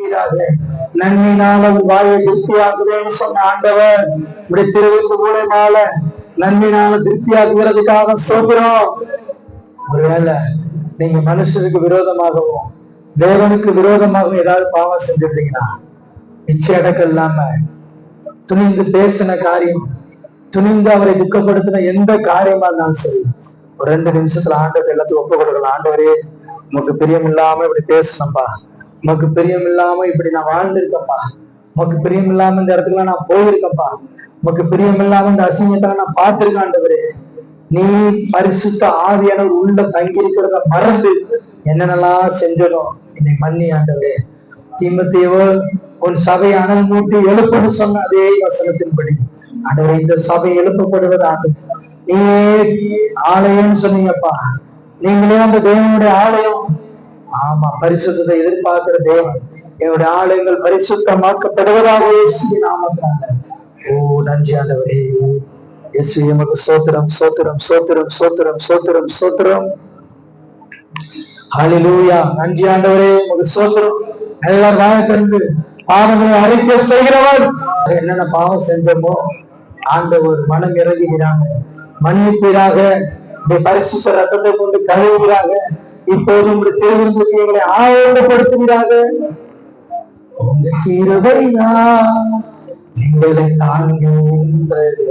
திருப்தியாக்குவீராக. நன்மையினால் அவர் வாயை திருப்தியாக்குவேன்னு சொன்ன ஆண்டவர் இப்படி திருவிழு மூலமால நன்மையினால திருப்தியாக்குகிறதுக்காக சொல்கிறோம். ஒருவேளை நீங்க மனுஷருக்கு விரோதமாகவும் தேவனுக்கு விரோதமாகவும் ஏதாவது பாவம் செஞ்சிருந்தீங்கன்னா, இச்சை அடக்கம் இல்லாம துணிந்து பேசின காரியம், துணிந்து அவரை துக்கப்படுத்தின எந்த காரியமா இருந்தாலும் சரி, ஒரு 2 நிமிஷத்துல ஆண்டவர் எல்லாத்தையும் ஒப்பு கொடுக்கலாம். ஆண்டவரே, உமக்கு பிரியம் இல்லாம இப்படி பேசணும்பா, உமக்கு பிரியம் இல்லாம இப்படி நான் வாழ்ந்திருக்கப்பா, உமக்கு பிரியம் இல்லாம இந்த இடத்துல நான் போயிருக்கப்பா, உமக்கு பிரியம் இல்லாம இந்த அசிங்கத்தை நான் பார்த்திருக்கேன். ஆண்டவரே, நீ பரிசுத்த ஆவியானவர் உள்ள தங்கி இருக்கிறத மறந்து என்னென்னலாம் செஞ்சனும் என்னை மன்னி ஆண்டவரே. தீமோத்தேயோ, உன் சபை அனல் மூட்டி எழுப்புன்னு சொன்ன அதே வசனத்தின்படி ஆண்டவரே, இந்த சபை எழுப்பப்படுவதாக. நீயே ஆலயம்னு சொன்னீங்கப்பா, நீங்களே அந்த தேவனுடைய ஆலயம். ஆமா, பரிசுத்தத்தை எதிர்பார்க்கிற தேவன். என்னுடைய ஆலயங்கள் பரிசுத்தமாக்கப்படுவதாக இயேசுவின் நாமத்தினால. ஓ நன்றி ஆண்டவரே. இயேசு எமக்கு ஸ்தோத்திரம், ஸ்தோத்திரம், ஸ்தோத்திரம், ஸ்தோத்திரம், ஸ்தோத்திரம், ஸ்தோத்திரம். ஹல்லேலூயா. நன்றி ஆண்டவரே, உமக்கு ஸ்தோத்திரம். எல்லாரும் வாயை திறந்து பாவங்களை அறிக்கை செய்கிறவர். என்னென்ன பாவம் செஞ்சோமோ ஆண்டவர் மனம் இறங்குகிறாங்க, மன்னிப்பீராக, பரிசுத்த ரத்தத்தை கொண்டு கழுவுகிறாங்க. இப்போது உங்களுடைய திருவிழாவுக்கு எங்களை ஆயத்தப்படுத்துகிறாங்க. உங்க கிருபை எங்களை தாங்குகின்றது.